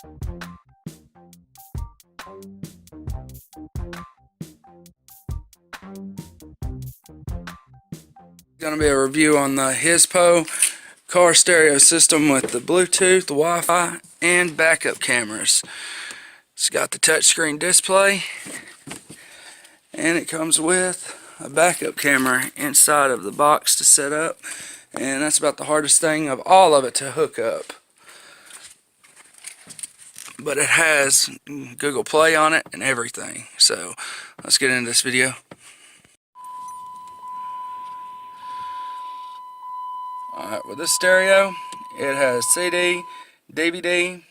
Going to be a review on the Hizpo car stereo system with the Bluetooth, the Wi-Fi, and backup cameras. It's got the touchscreen display, and it comes with a backup camera inside of the box to set up, and that's about the hardest thing of all of it to hook up. But it has Google Play on it and everything. So let's get into this video. Alright, with this stereo, it has CD, DVD,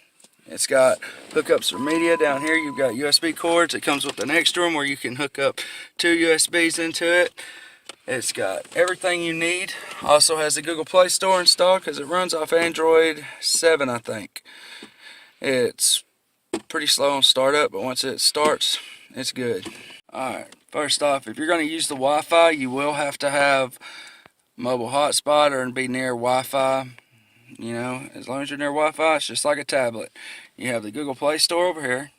it's got hookups for media. Down here you've got USB cords. It comes with an extra one where you can hook up 2 USBs into it. It's got everything you need. Also has the Google Play Store installed because it runs off Android 7, I think. It's pretty slow on startup, but once it starts, it's good. Alright, first off, if you're going to use the Wi-Fi, you will have to have mobile hotspot or be near Wi-Fi. You know, as long as you're near Wi-Fi, it's just like a tablet. You have the Google Play Store over here,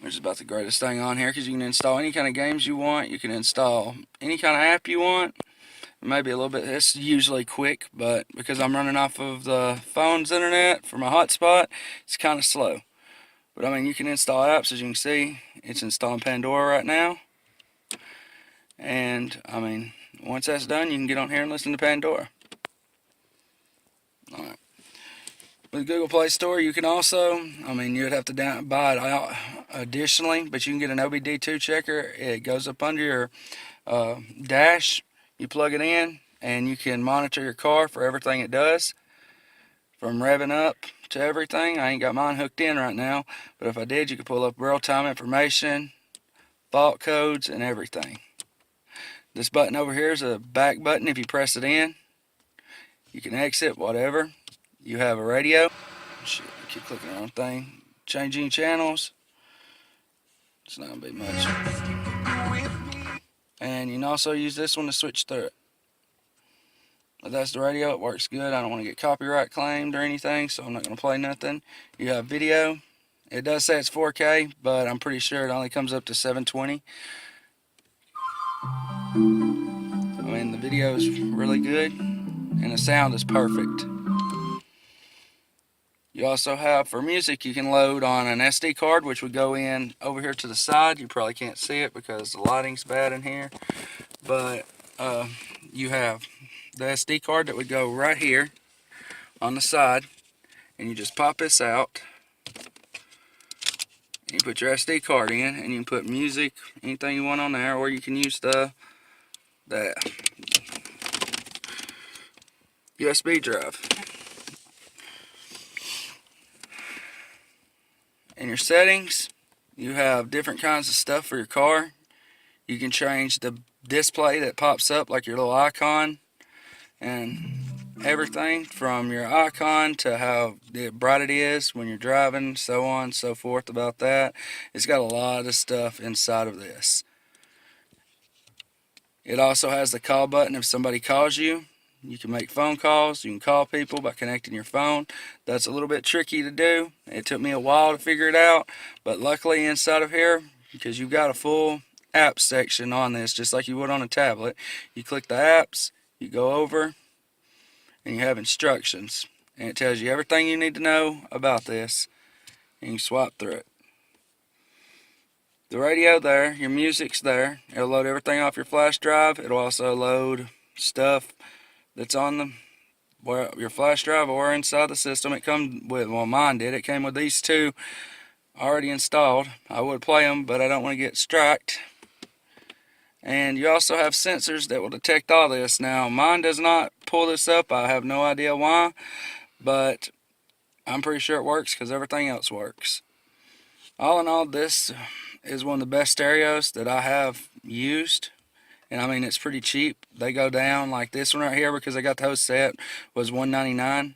which is about the greatest thing on here because you can install any kind of games you want. You can install any kind of app you want. Maybe a little bit, it's usually quick, but because I'm running off of the phone's internet for my hotspot, it's kind of slow. But I mean, you can install apps. As you can see, it's installing Pandora right now. And I mean, once that's done, you can get on here and listen to Pandora. Alright. With Google Play Store, you can also, I mean, you would have to buy it out additionally, but you can get an OBD2 checker. It goes up under your dash. You plug it in, and you can monitor your car for everything it does, from revving up to everything. I ain't got mine hooked in right now, but if I did, you could pull up real-time information, fault codes, and everything. This button over here is a back button. If you press it in, you can exit, whatever. You have a radio. Shit, I keep clicking the wrong thing. Changing channels. It's not going to be much. And you can also use this one to switch through it. But that's the radio. It works good. I don't want to get copyright claimed or anything, so I'm not going to play nothing. You have video. It does say it's 4K, but I'm pretty sure it only comes up to 720. I mean, the video is really good, and the sound is perfect. You also have, for music, you can load on an SD card, which would go in over here to the side. You probably can't see it because the lighting's bad in here. But you have the SD card that would go right here on the side. And you just pop this out. And you put your SD card in, and you can put music, anything you want on there. Or you can use the USB drive. In your settings, you have different kinds of stuff for your car. You can change the display that pops up, like your little icon, and everything from your icon to how bright it is when you're driving, so on and so forth about that. It's got a lot of stuff inside of this. It also has the call button. If somebody calls you, you can make phone calls. You can call people by connecting your phone. That's a little bit tricky to do. It took me a while to figure it out, but luckily inside of here, because you've got a full app section on this, just like you would on a tablet, you click the apps, you go over, and you have instructions. And it tells you everything you need to know about this, and you swap through it. The radio there, your music's there. It'll load everything off your flash drive. It'll also load stuff that's on your flash drive or inside the system. It comes with, well, mine did. It came with these two already installed. I would play them, but I don't want to get striked. And you also have sensors that will detect all this. Now, mine does not pull this up. I have no idea why, but I'm pretty sure it works because everything else works. All in all, this is one of the best stereos that I have used. And I mean, it's pretty cheap. They go down like this one right here, because I got the whole set, was $199.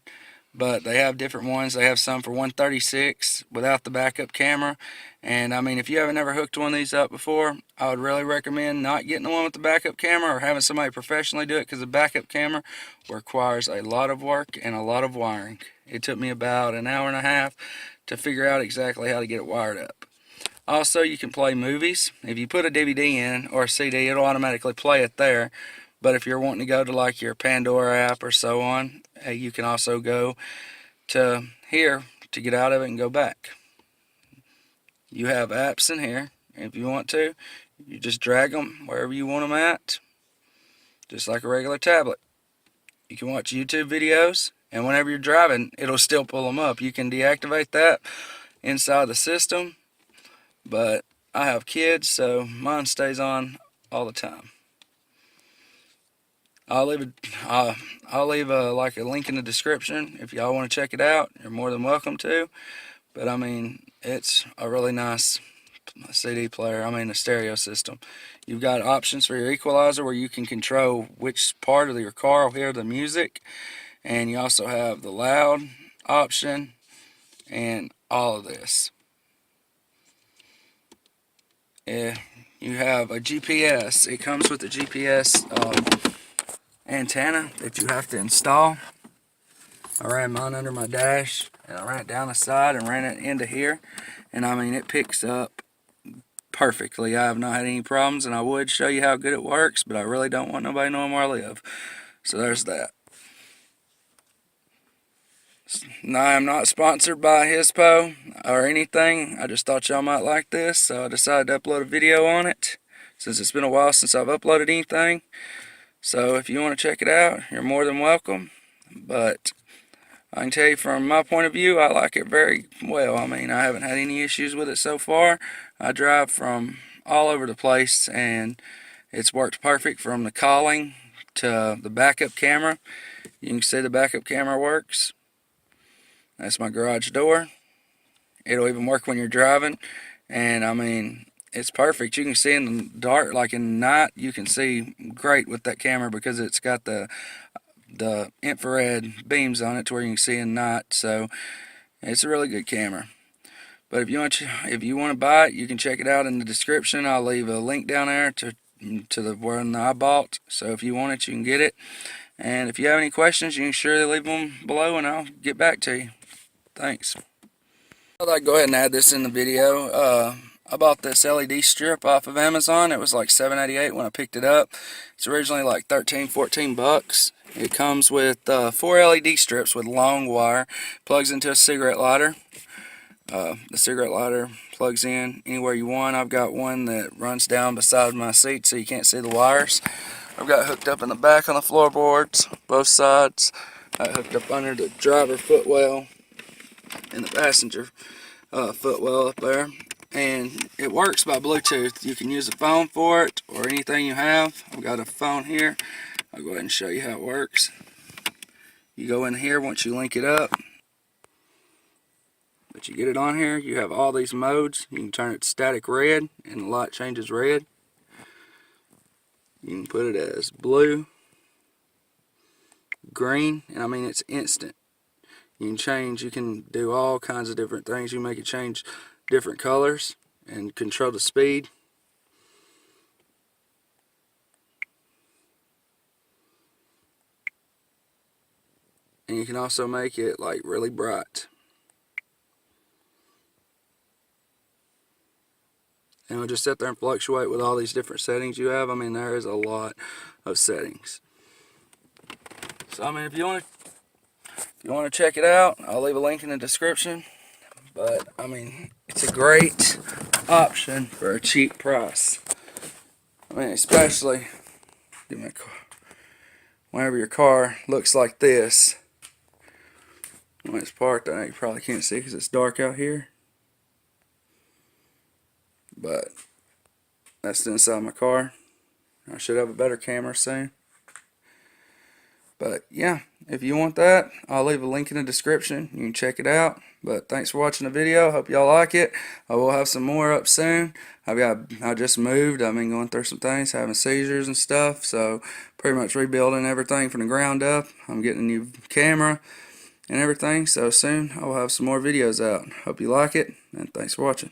But they have different ones. They have some for $136 without the backup camera. And I mean, if you haven't ever hooked one of these up before, I would really recommend not getting the one with the backup camera or having somebody professionally do it, because the backup camera requires a lot of work and a lot of wiring. It took me about an hour and a half to figure out exactly how to get it wired up. Also, you can play movies. If you put a DVD in or a CD, it'll automatically play it there. But if you're wanting to go to like your Pandora app or so on, you can also go to here to get out of it and go back. You have apps in here. If you want to, you just drag them wherever you want them at, just like a regular tablet. You can watch YouTube videos, and whenever you're driving, it'll still pull them up. You can deactivate that inside the system, but I have kids, so mine stays on all the time. I'll leave like a link in the description if y'all want to check it out. You're more than welcome to. But I mean, it's a really nice CD player. I mean, a stereo system. You've got options for your equalizer where you can control which part of your car will hear the music, and you also have the loud option and all of this. Yeah, you have a GPS. It comes with a GPS antenna that you have to install. I ran mine under my dash, and I ran it down the side and ran it into here, and I mean, it picks up perfectly. I have not had any problems, and I would show you how good it works, but I really don't want nobody knowing where I live. So there's that. Now, I am not sponsored by Hizpo or anything. I just thought y'all might like this, so I decided to upload a video on it, since it's been a while since I've uploaded anything. So if you want to check it out, you're more than welcome. But I can tell you from my point of view, I like it very well. I mean, I haven't had any issues with it so far. I drive from all over the place, and it's worked perfect from the calling to the backup camera. You can see the backup camera works. That's my garage door. It'll even work when you're driving, and I mean, it's perfect. You can see in the dark, like in the night, you can see great with that camera because it's got the infrared beams on it to where you can see in night. So it's a really good camera. But if you want to buy it, you can check it out in the description. I'll leave a link down there to the one I bought. So if you want it, you can get it. And if you have any questions, you can surely leave them below, and I'll get back to you. Thanks. I'd like to go ahead and add this in the video. I bought this LED strip off of Amazon. It was like $7.88 when I picked it up. It's originally like 13-14 bucks. It comes with 4 LED strips with long wire. Plugs into a cigarette lighter. The cigarette lighter plugs in anywhere you want. I've got one that runs down beside my seat so you can't see the wires. I've got hooked up in the back on the floorboards, both sides. I hooked up under the driver footwell and the passenger footwell up there. And it works by Bluetooth. You can use a phone for it or anything you have. I've got a phone here. I'll go ahead and show you how it works. You go in here once you link it up. But you get it on here, you have all these modes. You can turn it to static red, and the light changes red. You can put it as blue, green, and I mean, it's instant. You can do all kinds of different things. You make it change different colors and control the speed. And you can also make it like really bright. And it'll just sit there and fluctuate with all these different settings you have. I mean, there is a lot of settings. So I mean, if you want to check it out, I'll leave a link in the description. But I mean, it's a great option for a cheap price. I mean, especially whenever your car looks like this. When it's parked, I know you probably can't see because it's dark out here. But that's the inside of my car. I should have a better camera soon. But yeah, if you want that, I'll leave a link in the description. You can check it out. But thanks for watching the video. Hope y'all like it. I will have some more up soon. I just moved. I've been going through some things, having seizures and stuff. So pretty much rebuilding everything from the ground up. I'm getting a new camera and everything. So soon I will have some more videos out. Hope you like it, and thanks for watching.